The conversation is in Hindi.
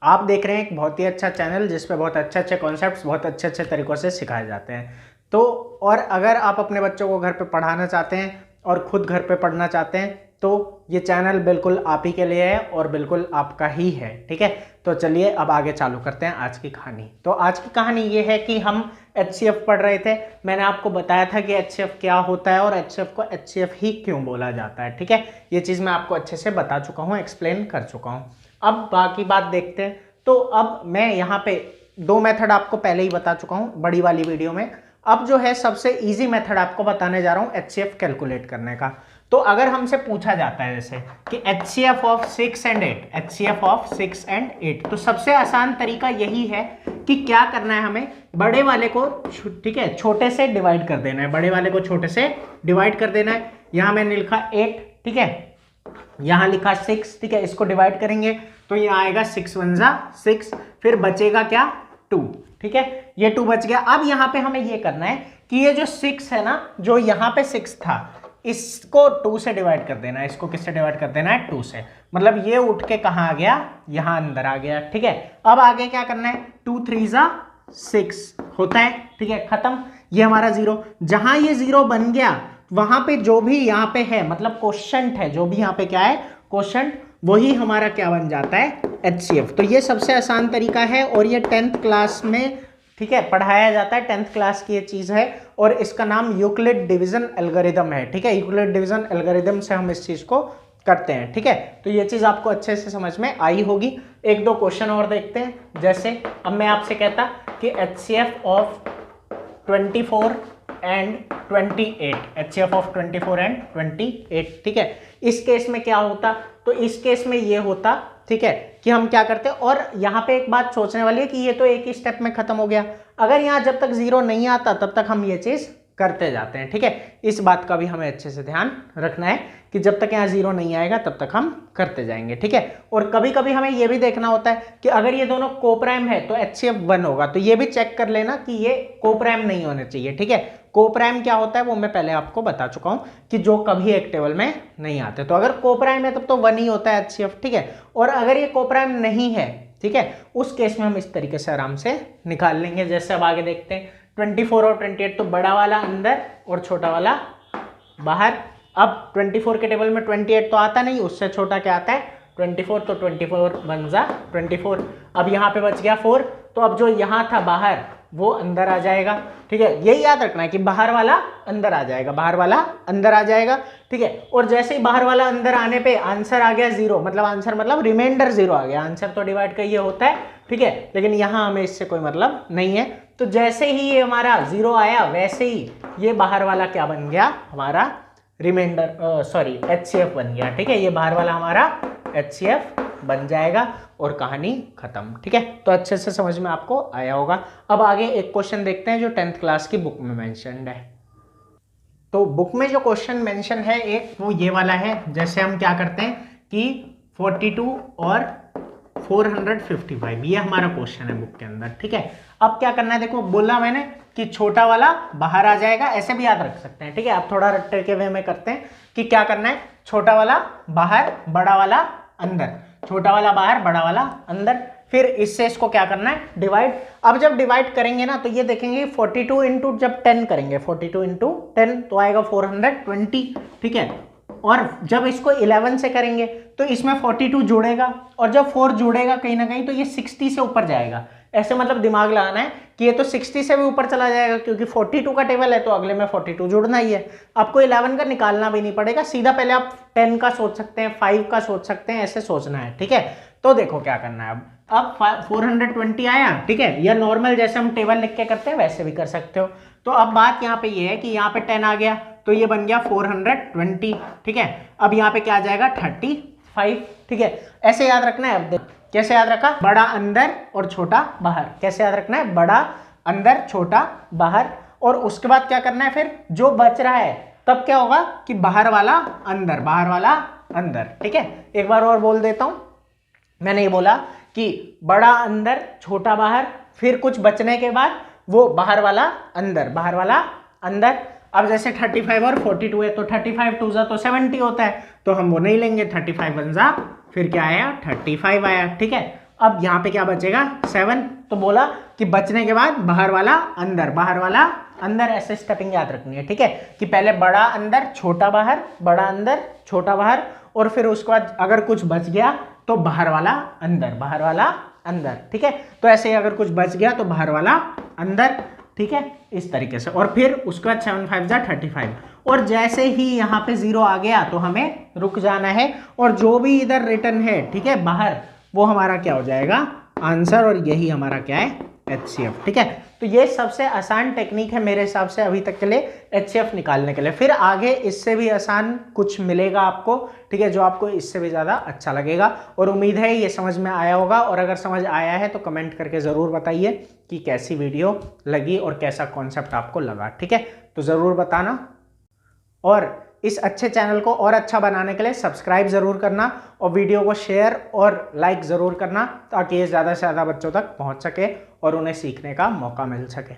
आप देख रहे हैं एक बहुत ही अच्छा चैनल जिस पे बहुत अच्छे अच्छे कॉन्सेप्ट्स बहुत अच्छे अच्छे तरीक़ों से सिखाए जाते हैं। तो और अगर आप अपने बच्चों को घर पे पढ़ाना चाहते हैं और ख़ुद घर पे पढ़ना चाहते हैं तो ये चैनल बिल्कुल आप ही के लिए है और बिल्कुल आपका ही है। ठीक है, तो चलिए अब आगे चालू करते हैं आज की कहानी। तो आज की कहानी ये है कि हम HCF पढ़ रहे थे। मैंने आपको बताया था कि HCF क्या होता है और HCF को HCF ही क्यों बोला जाता है। ठीक है, ये चीज़ मैं आपको अच्छे से बता चुका हूँ, एक्सप्लेन कर चुका हूँ। अब बाकी बात देखते हैं। तो अब मैं यहाँ पे दो मेथड आपको पहले ही बता चुका हूँ बड़ी वाली वीडियो में। अब जो है सबसे इजी मेथड आपको बताने जा रहा हूँ HCF कैलकुलेट करने का। तो अगर हमसे पूछा जाता है जैसे कि HCF of 6 and 8, HCF of 6 and 8, तो सबसे आसान तरीका यही है कि क्या करना है, हमें बड़े वाले को ठीक है छोटे से डिवाइड कर देना है। बड़े वाले को छोटे से डिवाइड कर देना है। यहाँ मैंने लिखा 8, ठीक है, यहाँ लिखा 6, ठीक है, इसको डिवाइड करेंगे तो ये आएगा 6 1 जा 6, फिर बचेगा क्या 2, ठीक है, ये 2 बच गया। अब यहाँ पे हमें ये करना है कि ये जो 6 है ना, जो यहाँ पे 6 था, इसको 2 से डिवाइड कर देना है। इसको किससे डिवाइड कर देना है? 2 से। मतलब ये उठ के कहाँ आ गया? यहाँ अंदर आ गया। ठीक है, अब आगे क्या करना है? 2 3 जा 6 होता है, ठीक है, खत्म। ये हमारा 0, जहां ये 0 बन गया वहां पे जो भी यहाँ पे है, मतलब क्वोशंट है, जो भी यहाँ पे क्या है क्वोशंट, वही हमारा क्या बन जाता है? HCF। तो ये सबसे आसान तरीका है और ये 10th क्लास में, ठीक है, पढ़ाया जाता है। 10th क्लास की ये चीज़ है और इसका नाम यूक्लिड डिवीजन एल्गोरिदम है। ठीक है, यूक्लिड डिवीजन एल्गोरिदम से हम इस चीज़ को करते हैं। ठीक है, तो ये चीज़ आपको अच्छे से समझ में आई होगी। एक दो क्वेश्चन और देखते हैं। जैसे अब मैं आपसे कहता कि HCF of 24 and 28, HCF of 24 and 28, ठीक है, इस केस में क्या होता? तो इस केस में ये होता, ठीक है, कि हम क्या करते हैं, और यहाँ पे एक बात सोचने वाली है कि ये तो एक ही स्टेप में खत्म हो गया। अगर यहाँ जब तक 0 नहीं आता तब तक हम ये चीज़ करते जाते हैं। ठीक है, इस बात का भी हमें अच्छे से ध्यान रखना है कि जब तक यहाँ 0 नहीं आएगा तब तक हम करते जाएंगे। ठीक है, और कभी कभी हमें ये भी देखना होता है कि अगर ये दोनों कोप्राइम है तो HCF 1 होगा। तो ये भी चेक कर लेना कि ये कोप्राइम नहीं होने चाहिए। ठीक है, कोप्राइम क्या होता है वो मैं पहले आपको बता चुका हूँ कि जो कभी एक टेबल में नहीं आते। तो अगर कोप्राइम है तब तो 1 ही होता है HCF। ठीक है, और अगर ये कोप्राइम नहीं है, ठीक है, उस केस में हम इस तरीके से आराम से निकाल लेंगे। जैसे अब आगे देखते हैं, 24 और 28, तो बड़ा वाला अंदर और छोटा वाला बाहर। अब 24 के टेबल में 28 तो आता नहीं, उससे छोटा क्या आता है? 24, तो 24 बन जा 24। अब यहाँ पे बच गया 4, तो अब जो यहाँ था बाहर वो अंदर आ जाएगा। ठीक है, यही याद रखना है कि बाहर वाला अंदर आ जाएगा, बाहर वाला अंदर आ जाएगा। ठीक है, और जैसे ही बाहर वाला अंदर आने पे आंसर आ गया 0, मतलब आंसर मतलब रिमाइंडर 0 आ गया। आंसर तो डिवाइड का ये होता है, ठीक है, लेकिन यहाँ हमें इससे कोई मतलब नहीं है। तो जैसे ही ये हमारा 0 आया वैसे ही ये बाहर वाला क्या बन गया? हमारा रिमाइंडर, सॉरी, HCF बन गया। ठीक है, ये बाहर वाला हमारा HCF बन जाएगा और कहानी खत्म। ठीक है, तो अच्छे से समझ में आपको आया होगा। अब आगे एक क्वेश्चन देखते हैं जो 10th क्लास की बुक में मेंशन्ड है। तो बुक में जो क्वेश्चन मेंशन है एक, वो ये वाला है। जैसे हम क्या करते हैं कि 42 और 455, ये हमारा क्वेश्चन है बुक के अंदर। ठीक है, अब क्या करना है, देखो बोला मैंने कि छोटा वाला बाहर आ जाएगा, ऐसे भी याद रख सकते हैं। ठीक है, आप थोड़ा रट्टे के वे में करते हैं कि क्या करना है, छोटा वाला बाहर, बड़ा वाला अंदर, छोटा वाला बाहर, बड़ा वाला अंदर, फिर इससे इसको क्या करना है? डिवाइड। अब जब डिवाइड करेंगे ना तो ये देखेंगे 42 इंटू जब 10 करेंगे, 42 इंटू 10 तो आएगा 420। ठीक है, और जब इसको 11 से करेंगे तो इसमें 42 जुड़ेगा, और जब 4 जुड़ेगा कहीं ना कहीं तो ये 60 से ऊपर जाएगा। ऐसे मतलब दिमाग लगाना है कि ये तो 60 से भी ऊपर चला जाएगा, क्योंकि 42 का टेबल है तो अगले में 42 जुड़ना ही है। आपको 11 का निकालना भी नहीं पड़ेगा, सीधा पहले आप 10 का सोच सकते हैं, 5 का सोच सकते हैं, ऐसे सोचना है। ठीक है, तो देखो क्या करना है। अब 420 आया, ठीक है, या नॉर्मल जैसे हम टेबल लिख के करते हैं वैसे भी कर सकते हो। तो अब बात यहाँ पे ये है कि यहाँ पे 10 आ गया तो ये बन गया 420। ठीक है, अब यहाँ पे क्या आ जाएगा? 35। ठीक है, ऐसे याद रखना है। अब देख कैसे याद रखा? बड़ा अंदर और छोटा बाहर। कैसे याद रखना है? बड़ा अंदर, छोटा बाहर। और उसके बाद क्या करना है, फिर जो बच रहा है तब क्या होगा कि बाहर वाला अंदर, बाहर वाला अंदर। ठीक है, एक बार और बोल देता हूं। मैंने ये बोला कि बड़ा अंदर, छोटा बाहर, फिर कुछ बचने के बाद वो बाहर वाला अंदर, बाहर वाला अंदर। अब जैसे 35 और 42 है तो 35 2 जा तो 70 होता है, तो हम वो नहीं लेंगे। 35 1 जा, फिर क्या आया? 35 आया। ठीक है, अब यहाँ पे क्या बचेगा 7। तो बोला कि बचने के बाद बाहर वाला अंदर, बाहर वाला अंदर, ऐसे स्टेपिंग याद रखनी है, ठीक है, कि पहले बड़ा अंदर छोटा बाहर, बड़ा अंदर छोटा बाहर, और फिर उसके बाद अगर कुछ बच गया तो बाहर वाला अंदर, बाहर वाला अंदर, ठीक है। तो ऐसे ही अगर कुछ बच गया तो बाहर वाला अंदर, ठीक है, इस तरीके से। और फिर उसके बाद 7 5 जा 35, और जैसे ही यहाँ पे 0 आ गया तो हमें रुक जाना है, और जो भी इधर रिटर्न है, ठीक है, बाहर, वो हमारा क्या हो जाएगा आंसर, और यही हमारा क्या है HCF, ठीक है। तो ये सबसे आसान टेक्निक है मेरे हिसाब से अभी तक के लिए HCF निकालने के लिए। फिर आगे इससे भी आसान कुछ मिलेगा आपको, ठीक है, जो आपको इससे भी ज़्यादा अच्छा लगेगा। और उम्मीद है ये समझ में आया होगा, और अगर समझ आया है तो कमेंट करके ज़रूर बताइए कि कैसी वीडियो लगी और कैसा कॉन्सेप्ट आपको लगा, ठीक है, तो ज़रूर बताना। और इस अच्छे चैनल को और अच्छा बनाने के लिए सब्सक्राइब ज़रूर करना, और वीडियो को शेयर और लाइक ज़रूर करना, ताकि ये ज़्यादा से ज़्यादा बच्चों तक पहुंच सके और उन्हें सीखने का मौका मिल सके।